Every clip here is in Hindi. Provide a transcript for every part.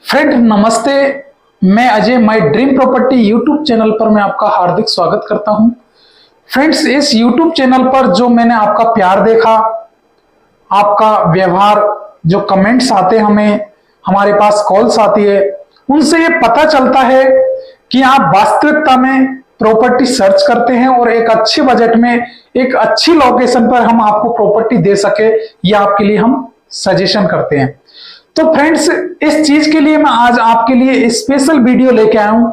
फ्रेंड नमस्ते, मैं Ajay my dream property YouTube channel पर मैं आपका हार्दिक स्वागत करता हूं। फ्रेंड्स, इस यूट्यूब चैनल पर जो मैंने आपका प्यार देखा, आपका व्यवहार, जो कमेंट्स आते हमें, हमारे पास कॉल्स आती है, उनसे ये पता चलता है कि आप वास्तविकता में प्रॉपर्टी सर्च करते हैं और एक अच्छे बजट में एक अच्छी लोकेशन पर हम आपको प्रॉपर्टी दे सके, ये आपके लिए हम सजेशन करते हैं। तो फ्रेंड्स, इस चीज के लिए मैं आज आपके लिए स्पेशल वीडियो लेके आया हूं।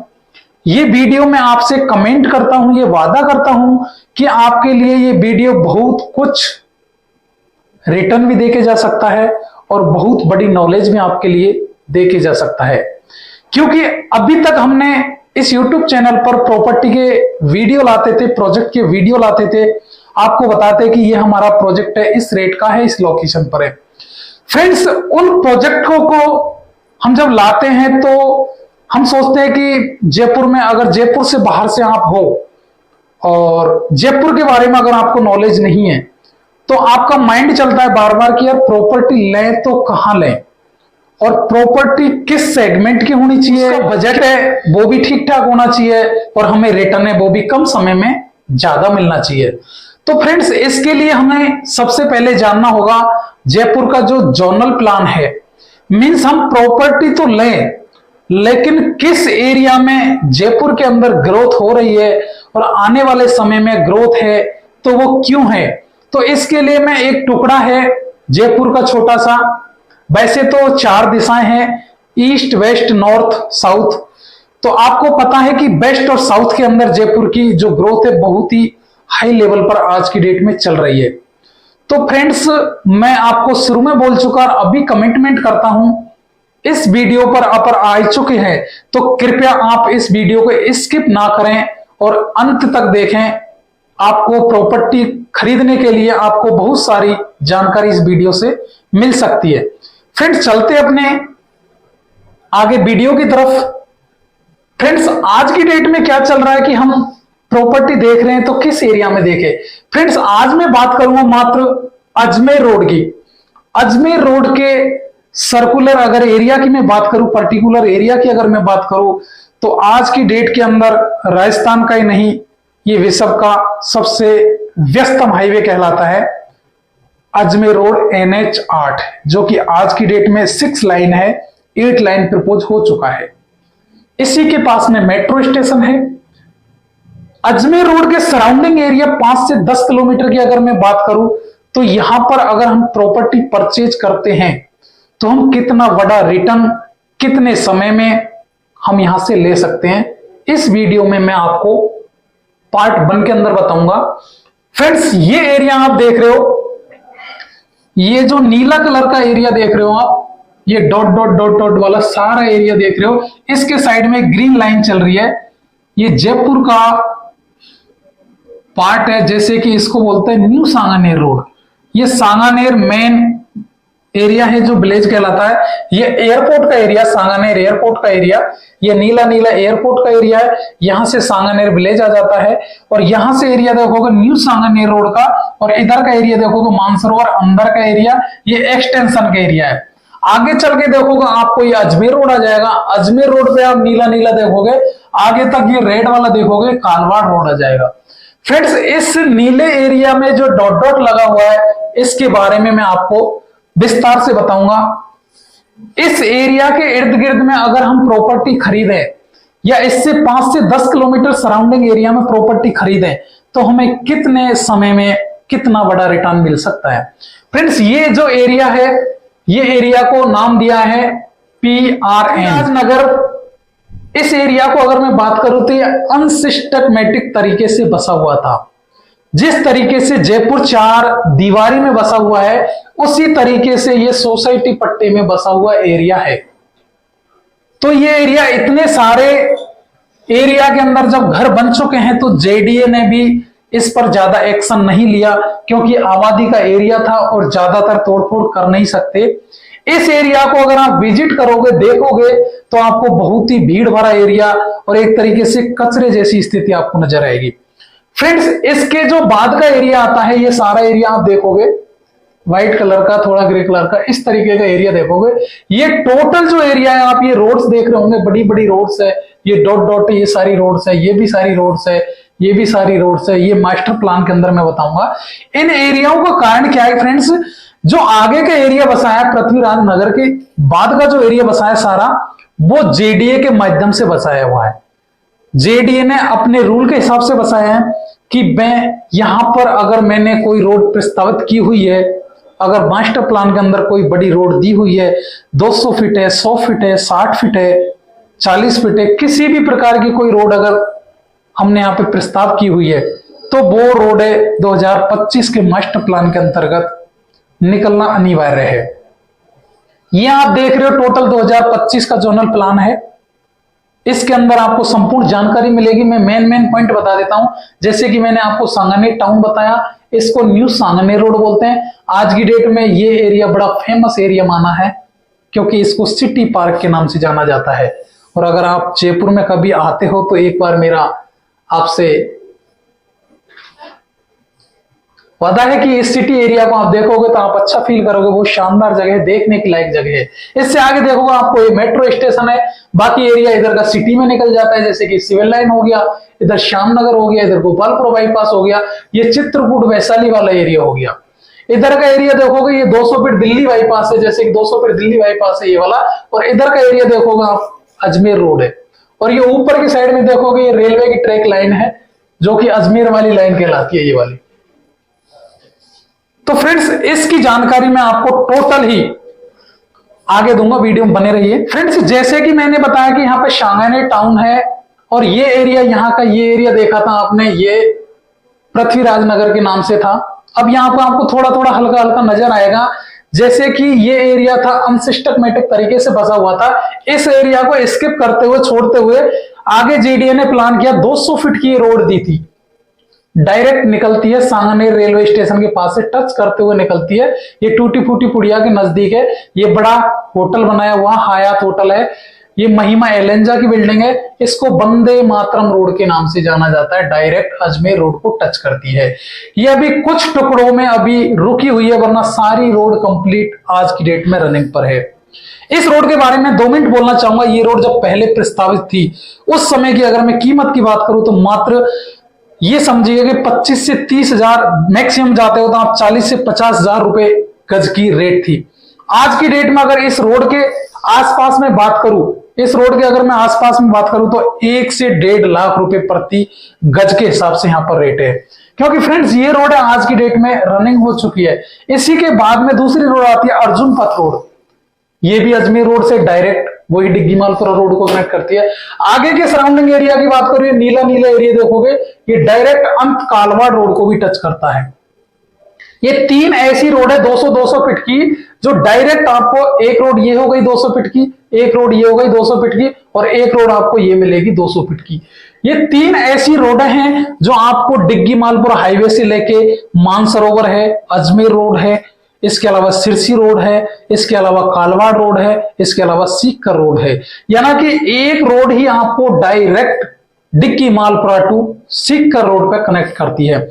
ये वीडियो मैं आपसे कमेंट करता हूं, ये वादा करता हूं कि आपके लिए ये वीडियो बहुत कुछ रिटर्न भी देके जा सकता है और बहुत बड़ी नॉलेज भी आपके लिए देके जा सकता है। क्योंकि अभी तक हमने इस YouTube चैनल पर प्रॉपर्टी के वीडियो लाते थे, प्रोजेक्ट के वीडियो लाते थे, आपको बताते कि ये हमारा प्रोजेक्ट है, इस रेट का है, इस लोकेशन पर है। फ्रेंड्स, उन प्रोजेक्टों को हम जब लाते हैं तो हम सोचते हैं कि जयपुर में, अगर जयपुर से बाहर से आप हो और जयपुर के बारे में अगर आपको नॉलेज नहीं है तो आपका माइंड चलता है बार बार कि यार प्रॉपर्टी लें तो कहां लें और प्रॉपर्टी किस सेगमेंट की होनी चाहिए, बजट है वो भी ठीक ठाक होना चाहिए और हमें रिटर्न है वो भी कम समय में ज्यादा मिलना चाहिए। तो फ्रेंड्स, इसके लिए हमें सबसे पहले जानना होगा जयपुर का जो जोनल प्लान है। मींस हम प्रॉपर्टी तो लें, लेकिन किस एरिया में जयपुर के अंदर ग्रोथ हो रही है और आने वाले समय में ग्रोथ है तो वो क्यों है। तो इसके लिए मैं एक टुकड़ा है जयपुर का छोटा सा, वैसे तो 4 दिशाएं हैं, ईस्ट, वेस्ट, नॉर्थ, साउथ। तो आपको पता है कि वेस्ट और साउथ के अंदर जयपुर की जो ग्रोथ है बहुत ही हाई लेवल पर आज की डेट में चल रही है। तो फ्रेंड्स, मैं आपको शुरू में बोल चुका और अभी कमिटमेंट करता हूं, इस वीडियो पर आप आ चुके हैं तो कृपया आप इस वीडियो को स्किप ना करें और अंत तक देखें। आपको प्रॉपर्टी खरीदने के लिए आपको बहुत सारी जानकारी इस वीडियो से मिल सकती है। फ्रेंड्स, चलते अपने आगे वीडियो की तरफ। फ्रेंड्स, आज की डेट में क्या चल रहा है कि हम प्रॉपर्टी देख रहे हैं तो किस एरिया में देखें। फ्रेंड्स, आज मैं बात करूंगा मात्र अजमेर रोड की। अजमेर रोड के सर्कुलर अगर एरिया की मैं बात करूं, पर्टिकुलर एरिया की अगर मैं बात करूं, तो आज की डेट के अंदर राजस्थान का ही नहीं, ये विश्व का सबसे व्यस्तम हाईवे कहलाता है अजमेर रोड NH 8, जो कि आज की डेट में 6 लाइन है, 8 लाइन प्रपोज हो चुका है। इसी के पास में मेट्रो स्टेशन है। अजमेर रोड के सराउंडिंग एरिया 5 से 10 किलोमीटर की अगर मैं बात करूं तो यहां पर अगर हम प्रॉपर्टी परचेज करते हैं तो हम कितना बड़ा रिटर्न कितने समय में हम यहां से ले सकते हैं, इस वीडियो में मैं आपको पार्ट 1 के अंदर बताऊंगा। फ्रेंड्स, ये एरिया आप देख रहे हो, ये जो नीला कलर का एरिया देख रहे हो आप, ये डॉट डॉट डॉट डॉट वाला सारा एरिया देख रहे हो, इसके साइड में ग्रीन लाइन चल रही है। ये जयपुर का पार्ट है, जैसे कि इसको बोलते हैं न्यू सांगानेर रोड। ये सांगानेर मेन एरिया है जो विलेज कहलाता है। ये एयरपोर्ट का एरिया, सांगानेर एयरपोर्ट का एरिया, ये नीला नीला एयरपोर्ट का एरिया है। यहां से सांगानेर विलेज आ जाता है और यहां से एरिया देखोगे न्यू सांगानेर रोड का, और इधर का एरिया देखोगे मानसरोवर अंदर का एरिया, ये एक्सटेंशन का एरिया है। आगे चल के देखोगे आपको ये अजमेर रोड आ जाएगा। अजमेर रोड पे आप नीला नीला देखोगे, आगे तक ये रेड वाला देखोगे कालवाड़ रोड आ जाएगा। फ्रेंड्स, इस नीले एरिया में जो डॉट डॉट लगा हुआ है, इसके बारे में मैं आपको विस्तार से बताऊंगा। इस एरिया के इर्द गिर्द में अगर हम प्रॉपर्टी खरीदें या इससे 5 से 10 किलोमीटर सराउंडिंग एरिया में प्रॉपर्टी खरीदें तो हमें कितने समय में कितना बड़ा रिटर्न मिल सकता है। फ्रेंड्स, ये जो एरिया है, ये एरिया को नाम दिया है PRN नगर। इस एरिया को अगर मैं बात करूं तो ये अनसिस्टमेटिक तरीके से बसा हुआ था। जिस तरीके से जयपुर 4 दीवारी में बसा हुआ है, उसी तरीके से ये सोसाइटी पट्टे में बसा हुआ एरिया है। तो ये एरिया, इतने सारे एरिया के अंदर जब घर बन चुके हैं तो JDA ने भी इस पर ज्यादा एक्शन नहीं लिया, क्योंकि आबादी का एरिया था और ज्यादातर तोड़फोड़ कर नहीं सकते। इस एरिया को अगर आप विजिट करोगे, देखोगे, तो आपको बहुत ही भीड़ भरा एरिया और एक तरीके से कचरे जैसी स्थिति आपको नजर आएगी। फ्रेंड्स, इसके जो बाद का एरिया आता है, ये सारा एरिया आप देखोगे, व्हाइट कलर का, थोड़ा ग्रे कलर का, इस तरीके का एरिया देखोगे। ये टोटल जो एरिया है, आप ये रोड्स देख रहे होंगे, बड़ी बड़ी रोड्स है, ये डॉट डॉट, ये सारी रोड्स है, ये भी सारी रोड्स है, ये भी सारी रोड्स है। ये मास्टर प्लान के अंदर मैं बताऊंगा। इन एरियाओं का कारण क्या है फ्रेंड्स, जो आगे का एरिया बसा है पृथ्वीराज नगर के बाद का जो एरिया बसा है सारा, वो जेडीए के माध्यम से बसाया हुआ है। जेडीए ने अपने रूल के हिसाब से बसाया है कि मैं यहां पर अगर मैंने कोई रोड प्रस्तावित की हुई है, अगर मास्टर प्लान के अंदर कोई बड़ी रोड दी हुई है, 200 फीट है, 100 फीट है, 60 फीट है, 40 फीट है, किसी भी प्रकार की कोई रोड अगर हमने यहां पे प्रस्ताव की हुई है, तो वो रोड है 2025 के मास्टर प्लान के अंतर्गत निकलना अनिवार्य है। ये आप देख रहे हो टोटल 2025 का जोनल प्लान है। इसके अंदर आपको संपूर्ण जानकारी मिलेगी। मैं मेन पॉइंट बता देता हूं। जैसे कि मैंने आपको सांगानेर टाउन बताया, इसको न्यू सांगानेर रोड बोलते हैं। आज की डेट में ये एरिया बड़ा फेमस एरिया माना है, क्योंकि इसको सिटी पार्क के नाम से जाना जाता है। और अगर आप जयपुर में कभी आते हो तो एक बार मेरा आपसे वादा है कि इस सिटी एरिया को आप देखोगे तो आप अच्छा फील करोगे। बहुत शानदार जगह है, देखने की लायक जगह है। इससे आगे देखोगे आपको ये मेट्रो स्टेशन है। बाकी एरिया इधर का सिटी में निकल जाता है, जैसे कि सिविल लाइन हो गया, इधर श्यामनगर हो गया, इधर गोपालपुर बाईपास हो गया, ये चित्रकूट वैशाली वाला एरिया हो गया। इधर का एरिया देखोगे, ये 200 फीट दिल्ली बाईपास है, जैसे कि 200 फीट दिल्ली बाईपास है ये वाला। और इधर का एरिया देखोगे आप, अजमेर रोड है। और ये ऊपर की साइड में देखोगे, ये रेलवे की ट्रैक लाइन है, जो कि अजमेर वाली लाइन कहलाती है, ये वाली। तो फ्रेंड्स, इसकी जानकारी मैं आपको टोटल ही आगे दूंगा, वीडियो में बने रहिए। फ्रेंड्स, जैसे कि मैंने बताया कि यहाँ पे सांगानेर टाउन है, और ये एरिया, यहाँ का ये एरिया देखा था आपने, ये पृथ्वीराज नगर के नाम से था। अब यहाँ पर आपको थोड़ा थोड़ा हल्का हल्का नजर आएगा, जैसे कि ये एरिया था अनसिस्टमेटिक तरीके से बसा हुआ था। इस एरिया को स्किप करते हुए, छोड़ते हुए आगे जेडीए ने प्लान किया, 200 फीट की रोड दी थी, डायरेक्ट निकलती है सांगानेर रेलवे स्टेशन के पास से टच करते हुए निकलती है। ये टूटी फूटी पुड़िया के नजदीक है। ये बड़ा होटल बनाया हुआ हयात होटल है। ये महिमा एलेंजा की बिल्डिंग है। इसको वंदे मातरम रोड के नाम से जाना जाता है। डायरेक्ट अजमेर रोड को टच करती है। ये अभी कुछ टुकड़ों में अभी रुकी हुई है, वरना सारी रोड कंप्लीट आज की डेट में रनिंग पर है। इस रोड के बारे में 2 मिनट बोलना चाहूंगा। ये रोड जब पहले प्रस्तावित थी, उस समय की अगर मैं कीमत की बात करूं तो मात्र ये समझिए कि 25 से 30 हजार, मैक्सिमम जाते हो तो आप 40 से 50 हजार रुपए गज की रेट थी। आज की डेट में अगर इस रोड के आसपास में बात करूं, इस रोड के अगर मैं आसपास में बात करूं तो 1 से 1.5 लाख रुपए प्रति गज के हिसाब से यहां पर रेट है। क्योंकि फ्रेंड्स, ये रोड है आज की डेट में रनिंग हो चुकी है। इसी के बाद में दूसरी रोड आती है अर्जुन पथ रोड। ये भी अजमेर रोड से डायरेक्ट वही डिग्गी मालपुरा रोड को कनेक्ट करती है। आगे के सराउंडिंग एरिया की बात करिए, नीला नीला एरिया देखोगे, ये डायरेक्ट अंत कालवाड़ रोड को भी टच करता है। ये 3 ऐसी रोड है 200 फीट की, जो डायरेक्ट आपको, एक रोड ये हो गई 200 फीट की, एक रोड ये हो गई 200 फीट की, और एक रोड आपको ये मिलेगी 200 फीट की। ये 3 ऐसी रोड हैं जो आपको डिग्गी मालपुरा हाईवे से लेके मानसरोवर है, अजमेर रोड है, इसके अलावा सिरसी रोड है, इसके अलावा कालवाड़ रोड है, इसके अलावा सीकर रोड है। यानी कि एक रोड ही आपको डायरेक्ट डिग्गी मालपुरा टू सीकर रोड पे कनेक्ट करती है।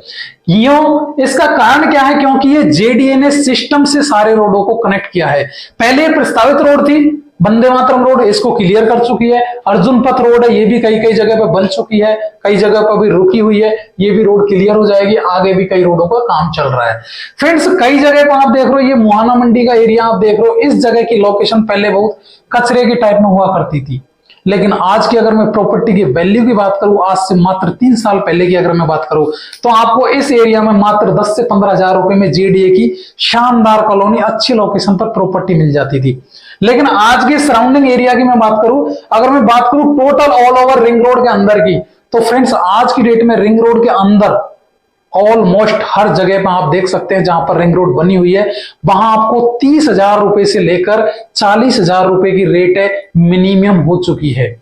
यूं इसका कारण क्या है? क्योंकि ये जेडीए ने सिस्टम से सारे रोडों को कनेक्ट किया है। पहले प्रस्तावित रोड थी वंदे मातरम रोड, इसको क्लियर कर चुकी है। अर्जुन पथ रोड है, ये भी कई कई जगह पे बन चुकी है, कई जगह पर भी रुकी हुई है। ये भी रोड क्लियर हो जाएगी। आगे भी कई रोडों का काम चल रहा है। फ्रेंड्स, कई जगह पर आप देख रहे हो, ये मुहाना मंडी का एरिया आप देख रहे हो। इस जगह की लोकेशन पहले बहुत कचरे के टाइप में हुआ करती थी, लेकिन आज की अगर मैं प्रॉपर्टी की वैल्यू की बात करूं, आज से मात्र 3 साल पहले की अगर मैं बात करूं, तो आपको इस एरिया में मात्र 10 से 15 हजार रुपए में जेडीए की शानदार कॉलोनी अच्छी लोकेशन पर प्रॉपर्टी मिल जाती थी। लेकिन आज के सराउंडिंग एरिया की मैं बात करूं, अगर मैं बात करूं total all over ring road के अंदर की, तो फ्रेंड्स आज की डेट में रिंग रोड के अंदर ऑलमोस्ट हर जगह पर आप देख सकते हैं जहां पर रिंग रोड बनी हुई है, वहां आपको 30 हजार रुपए से लेकर 40 हजार रुपए की रेट है मिनिमम हो चुकी है।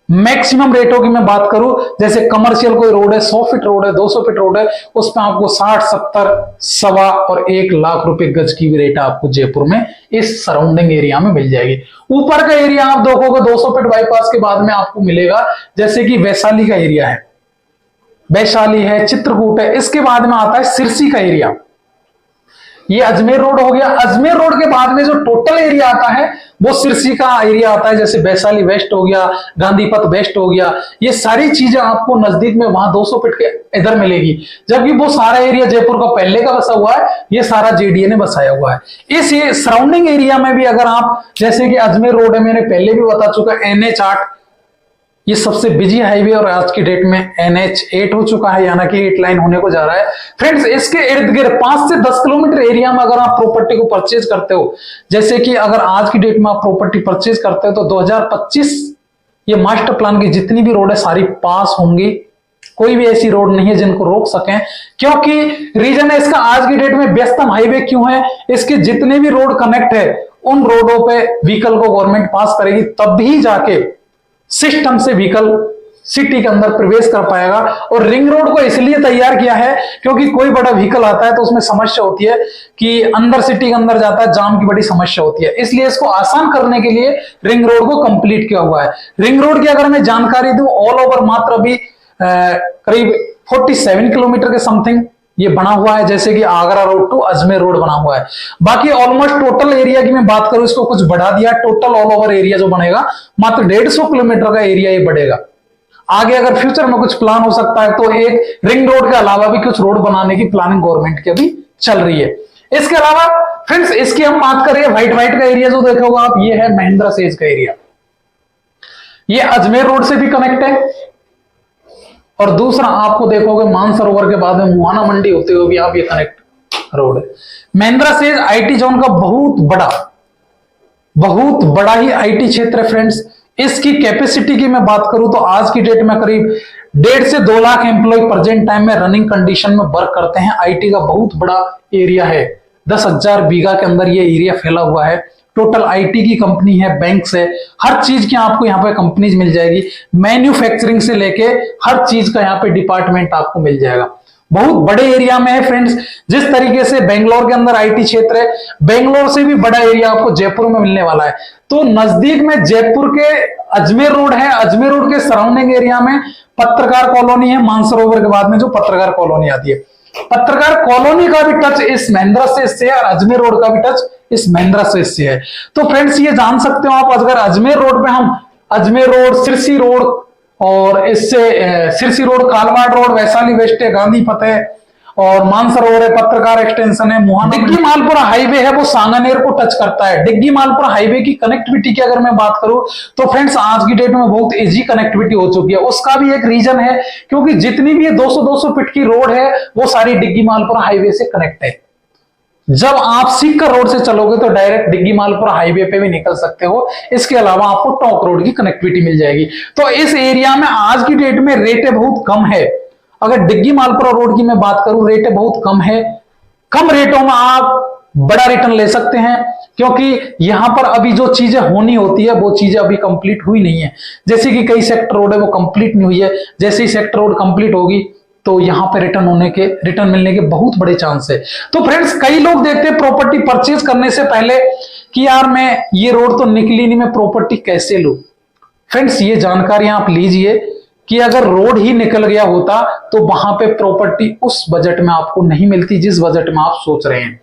मैक्सिमम रेटों की मैं बात करूं, जैसे कमर्शियल कोई रोड है, 100 फीट रोड है, 200 फीट रोड है, उसमें आपको 60, 70, सवा और 1 लाख रुपए गज की भी रेट आपको जयपुर में इस सराउंडिंग एरिया में मिल जाएगी। ऊपर का एरिया आप देखोगे 200 फीट बाईपास के बाद में आपको मिलेगा, जैसे कि वैशाली का एरिया है, वैशाली है, चित्रकूट है। इसके बाद में आता है सिरसी का एरिया। ये अजमेर रोड हो गया। अजमेर रोड के बाद में जो टोटल एरिया आता है वो सिरसी का एरिया आता है, जैसे वैशाली वेस्ट हो गया, गांधीपथ वेस्ट हो गया। ये सारी चीजें आपको नजदीक में वहां 200 फीट के इधर मिलेगी, जबकि वो सारा एरिया जयपुर का पहले का बसा हुआ है, ये सारा जेडीए ने बसाया हुआ है। इस सराउंडिंग एरिया में भी अगर आप, जैसे कि अजमेर रोड है, मैंने पहले भी बता चुका, NH8 ये सबसे बिजी हाईवे और आज की डेट में NH8 हो चुका है, यानी कि 8 लाइन होने को जा रहा है। फ्रेंड्स, इसके इर्द गिर्द 5 से 10 किलोमीटर एरिया में अगर आप प्रॉपर्टी को परचेज करते हो, जैसे कि अगर आज की डेट में आप प्रॉपर्टी परचेज करते हो तो 2025 ये मास्टर प्लान की जितनी भी रोड है सारी पास होंगी। कोई भी ऐसी रोड नहीं है जिनको रोक सकें, क्योंकि रीजन है इसका, आज की डेट में व्यस्तम हाईवे क्यों है, इसके जितने भी रोड कनेक्ट है उन रोडों पे व्हीकल को गवर्नमेंट पास करेगी, तब भी जाके सिस्टम से व्हीकल सिटी के अंदर प्रवेश कर पाएगा। और रिंग रोड को इसलिए तैयार किया है क्योंकि कोई बड़ा व्हीकल आता है तो उसमें समस्या होती है कि अंदर सिटी के अंदर जाता है, जाम की बड़ी समस्या होती है, इसलिए इसको आसान करने के लिए रिंग रोड को कंप्लीट किया हुआ है। रिंग रोड की अगर मैं जानकारी दूं, ऑल ओवर मात्र अभी करीब 47 किलोमीटर के समथिंग ये बना हुआ है, जैसे कि Agra road to Ajmer road बना हुआ है। बाकी ऑलमोस्ट टोटल एरिया की मैं बात करूं, इसको कुछ बढ़ा दिया, टोटल ऑल ओवर एरिया जो बनेगा मात्र 150 किलोमीटर का एरिया ये बढ़ेगा। आगे अगर फ्यूचर में कुछ प्लान हो सकता है तो एक रिंग रोड के अलावा भी कुछ रोड बनाने की प्लानिंग गवर्नमेंट की अभी चल रही है। इसके अलावा फ्रेंड्स, इसकी हम बात करें व्हाइट का एरिया जो देखा होगा आप, ये है महिंद्रा सेज का एरिया, ये अजमेर रोड से भी कनेक्ट है। और दूसरा आपको देखोगे मानसरोवर के बाद में मुहाना मंडी होते हुए भी आप ये कनेक्ट रोड है। महिंद्रा सेज आईटी जोन का बहुत बड़ा ही आईटी क्षेत्र है फ्रेंड्स। इसकी कैपेसिटी की मैं बात करूं तो आज की डेट में करीब 1.5 से 2 लाख एम्प्लॉय प्रेजेंट टाइम में रनिंग कंडीशन में वर्क करते हैं। आईटी का बहुत बड़ा एरिया है, 10,000 बीघा के अंदर ये एरिया फैला हुआ है। टोटल आईटी की कंपनी है, बैंक्स है, हर चीज की आपको यहाँ पे कंपनीज मिल जाएगी। मैन्युफैक्चरिंग से लेके हर चीज का यहाँ पे डिपार्टमेंट आपको मिल जाएगा। बहुत बड़े एरिया में है फ्रेंड्स। जिस तरीके से बेंगलोर के अंदर आईटी क्षेत्र है, बेंगलोर से भी बड़ा एरिया आपको जयपुर में मिलने वाला है। तो नजदीक में जयपुर के अजमेर रोड है, अजमेर रोड के सराउंडिंग एरिया में पत्रकार कॉलोनी है, मानसरोवर के बाद में जो पत्रकार कॉलोनी आती है, पत्रकार कॉलोनी का भी टच इस महिंद्रा से है और अजमेर रोड का भी टच इस महिंद्रा से है। तो फ्रेंड्स, ये जान सकते हो आप, अगर अजमेर रोड पे हम अजमेर रोड, सिरसी रोड और इससे Sirsi road, Kalwar road, Vaishali west है, गांधीपथ है और मानसरोवर है, पत्रकार एक्सटेंशन है, मुहाना, डिग्गी मालपुरा हाईवे है वो सांगानेर को टच करता है। डिग्गी मालपुरा हाईवे की कनेक्टिविटी की अगर मैं बात करूं तो फ्रेंड्स, आज की डेट में बहुत इजी कनेक्टिविटी हो चुकी है। उसका भी एक रीजन है क्योंकि जितनी भी 200 फीट की रोड है वो सारी डिग्गी मालपुरा हाईवे से कनेक्ट है। जब आप सीकर रोड से चलोगे तो डायरेक्ट डिग्गी मालपुरा हाईवे पे भी निकल सकते हो। इसके अलावा आपको टॉक रोड की कनेक्टिविटी मिल जाएगी। तो इस एरिया में आज की डेट में रेटें बहुत कम है। अगर डिग्गी मालपुरा रोड की मैं बात करूं, रेटें बहुत कम है। कम रेटों में आप बड़ा रिटर्न ले सकते हैं क्योंकि यहां पर अभी जो चीजें होनी होती है वो चीजें अभी कंप्लीट हुई नहीं है। जैसे कि कई सेक्टर रोड है वो कंप्लीट नहीं हुई है, जैसे ही सेक्टर रोड कंप्लीट होगी तो यहां पे रिटर्न मिलने के बहुत बड़े चांस है। तो फ्रेंड्स, कई लोग देखते हैं प्रॉपर्टी परचेज करने से पहले कि यार मैं ये रोड तो निकली नहीं, मैं प्रॉपर्टी कैसे लूं। फ्रेंड्स, ये जानकारियां आप लीजिए कि अगर रोड ही निकल गया होता तो वहां पे प्रॉपर्टी उस बजट में आपको नहीं मिलती जिस बजट में आप सोच रहे हैं।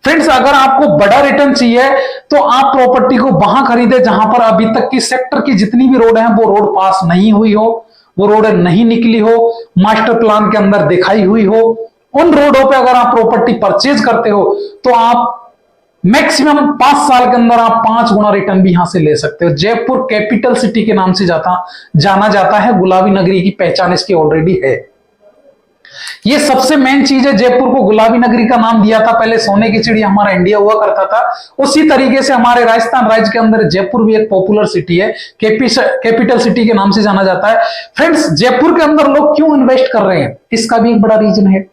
फ्रेंड्स, अगर आपको बड़ा रिटर्न चाहिए तो आप प्रॉपर्टी को वहां खरीदे जहां पर अभी तक की सेक्टर की जितनी भी रोड है वो रोड पास नहीं हुई हो, वो रोड नहीं निकली हो, मास्टर प्लान के अंदर दिखाई हुई हो। उन रोडों पे अगर आप प्रॉपर्टी परचेज करते हो तो आप मैक्सिमम 5 साल के अंदर आप 5 गुना रिटर्न भी यहां से ले सकते हो। जयपुर कैपिटल सिटी के नाम से जाना जाता है, गुलाबी नगरी की पहचान इसकी ऑलरेडी है। ये सबसे मेन चीज है, जयपुर को गुलाबी नगरी का नाम दिया था, पहले सोने की चिड़िया हमारा इंडिया हुआ करता था। उसी तरीके से हमारे राजस्थान राज्य के अंदर जयपुर भी एक पॉपुलर सिटी है, कैपिटल सिटी के नाम से जाना जाता है। फ्रेंड्स, जयपुर के अंदर लोग क्यों इन्वेस्ट कर रहे हैं, इसका भी एक बड़ा रीजन है।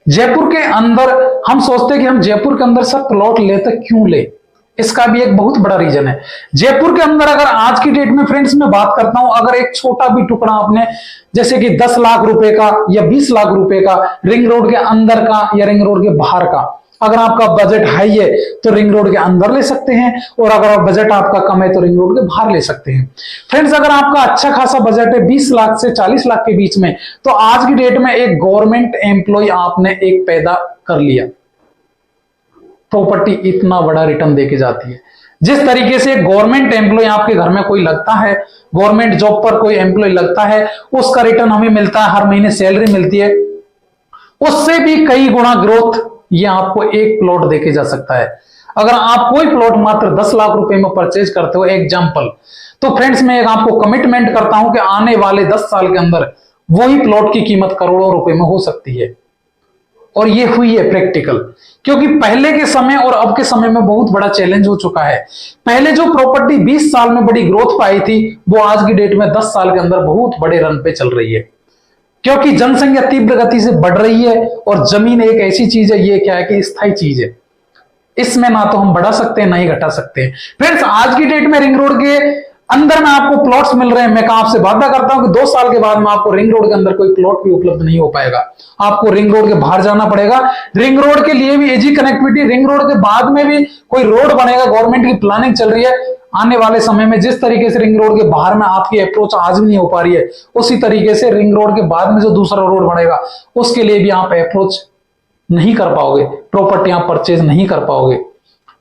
जयपुर के अंदर हम सोचते हैं कि हम जयपुर के अंदर सब प्लॉट लेते क्यों ले, इसका भी एक बहुत बड़ा रीजन है। जयपुर के अंदर अगर आज की डेट में फ्रेंड्स मैं बात करता हूं, अगर एक छोटा भी टुकड़ा आपने जैसे कि 10 लाख रुपए का या 20 लाख रुपए का रिंग रोड के अंदर का या रिंग रोड के बाहर का, अगर आपका बजट हाई है तो रिंग रोड के अंदर ले सकते हैं और अगर बजट आपका कम है तो रिंग रोड के बाहर ले सकते हैं। फ्रेंड्स, अगर आपका अच्छा खासा बजट है 20 लाख से 40 लाख के बीच में, तो आज की डेट में एक गवर्नमेंट एम्प्लॉय आपने एक पैदा कर लिया। प्रॉपर्टी इतना बड़ा रिटर्न देके जाती है। जिस तरीके से गवर्नमेंट एम्प्लॉय आपके घर में कोई लगता है, गवर्नमेंट जॉब पर कोई एम्प्लॉय लगता है, उसका रिटर्न हमें मिलता है, हर महीने सैलरी मिलती है, उससे भी कई गुना ग्रोथ ये आपको एक प्लॉट देके जा सकता है। अगर आप कोई प्लॉट मात्र 10 लाख रुपए में परचेज करते हो एग्जाम्पल, तो फ्रेंड्स मैं एक आपको कमिटमेंट करता हूं कि आने वाले 10 साल के अंदर वही प्लॉट की कीमत करोड़ों रुपए में हो सकती है। और ये हुई है प्रैक्टिकल, क्योंकि पहले के समय और अब के समय में बहुत बड़ा चैलेंज हो चुका है। पहले जो प्रॉपर्टी 20 साल में बड़ी ग्रोथ पाई थी, वो आज की डेट में 10 साल के अंदर बहुत बड़े रन पे चल रही है, क्योंकि जनसंख्या तीव्र गति से बढ़ रही है और जमीन एक ऐसी चीज है, ये क्या है कि स्थायी चीज है, इसमें ना तो हम बढ़ा सकते हैं ना ही घटा सकते हैं। फ्रेंड्स आज की डेट में रिंग रोड के अंदर में आपको प्लॉट्स मिल रहे हैं, मैं आपसे वादा करता हूं कि 2 साल के बाद में आपको रिंग रोड के अंदर कोई प्लॉट भी उपलब्ध नहीं हो पाएगा, आपको रिंग रोड के बाहर जाना पड़ेगा। रिंग रोड के लिए भी इजी कनेक्टिविटी, रिंग रोड के बाद में भी कोई रोड बनेगा, गवर्नमेंट की प्लानिंग चल रही है। आने वाले समय में जिस तरीके से रिंग रोड के बाहर में आपकी अप्रोच आज भी नहीं हो पा रही है, उसी तरीके से रिंग रोड के बाद में जो दूसरा रोड बनेगा उसके लिए भी आप अप्रोच नहीं कर पाओगे, प्रॉपर्टी आप परचेज नहीं कर पाओगे।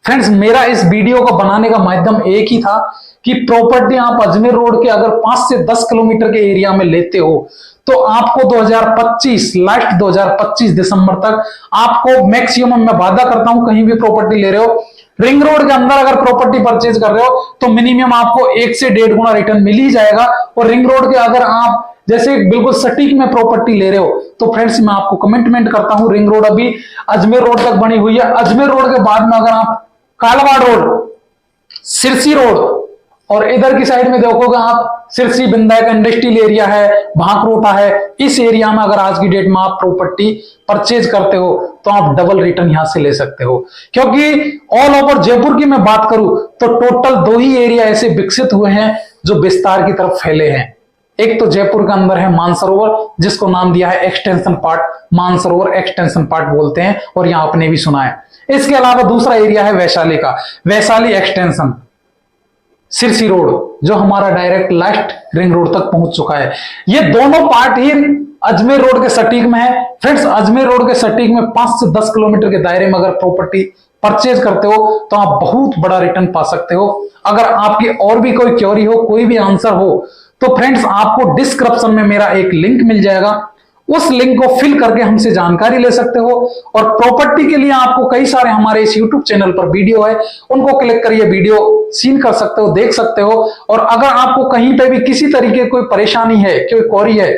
फ्रेंड्स मेरा इस वीडियो को बनाने का माध्यम एक ही था कि प्रॉपर्टी आप अजमेर रोड के अगर 5 से 10 किलोमीटर के एरिया में लेते हो तो आपको 2025 लास्ट 2025 दिसंबर तक आपको मैक्सिमम, मैं वादा करता हूं कहीं भी प्रॉपर्टी ले रहे हो, रिंग रोड के अंदर अगर प्रॉपर्टी परचेज कर रहे हो तो मिनिमम आपको 1 से 1.5 गुना रिटर्न मिल ही जाएगा। और रिंग रोड के अगर आप जैसे बिल्कुल सटीक में प्रॉपर्टी ले रहे हो तो फ्रेंड्स मैं आपको कमिटमेंट करता हूं, रिंग रोड अभी अजमेर रोड तक बनी हुई है। अजमेर रोड के बाद में अगर आप कालवाड़ रोड, सिरसी रोड और इधर की साइड में देखोगे आप सिरसी बिंदा का इंडस्ट्रियल एरिया है, भांकरोटा है, इस एरिया में अगर आज की डेट में आप प्रॉपर्टी परचेज करते हो तो आप डबल रिटर्न यहां से ले सकते हो। क्योंकि ऑल ओवर जयपुर की मैं बात करूं तो टोटल 2 ही एरिया ऐसे विकसित हुए हैं जो विस्तार की तरफ फैले हैं। एक तो जयपुर के अंदर है मानसरोवर, जिसको नाम दिया है extension part, Mansarovar extension part बोलते हैं और यहां आपने भी सुना है। इसके अलावा दूसरा एरिया है वैशाली का, वैशाली एक्सटेंशन, सिरसी रोड जो हमारा डायरेक्ट लास्ट रिंग रोड तक पहुंच चुका है। ये दोनों पार्ट ही अजमेर रोड के सटीक में है। फ्रेंड्स अजमेर रोड के सटीक में 5 से 10 किलोमीटर के दायरे में अगर प्रॉपर्टी परचेज करते हो तो आप बहुत बड़ा रिटर्न पा सकते हो। अगर आपकी और भी कोई क्वेरी हो, कोई भी आंसर हो, तो फ्रेंड्स आपको डिस्क्रिप्शन में मेरा एक लिंक मिल जाएगा, उस लिंक को फिल करके हमसे जानकारी ले सकते हो। और प्रॉपर्टी के लिए आपको कई सारे हमारे इस YouTube चैनल पर वीडियो है, उनको क्लिक करिए, वीडियो सीन कर सकते हो, देख सकते हो। और अगर आपको कहीं पे भी किसी तरीके की कोई परेशानी है, कोई क्वेरी है,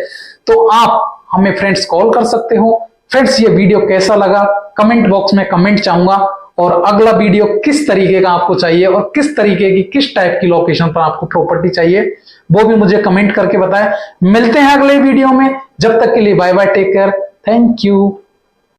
तो आप हमें फ्रेंड्स कॉल कर सकते हो। फ्रेंड्स ये वीडियो कैसा लगा कमेंट बॉक्स में कमेंट चाहूंगा, और अगला वीडियो किस तरीके का आपको चाहिए और किस तरीके की, किस टाइप की लोकेशन पर आपको प्रॉपर्टी चाहिए, वो भी मुझे कमेंट करके बताएं। मिलते हैं अगले वीडियो में, जब तक के लिए bye bye, take care, thank you.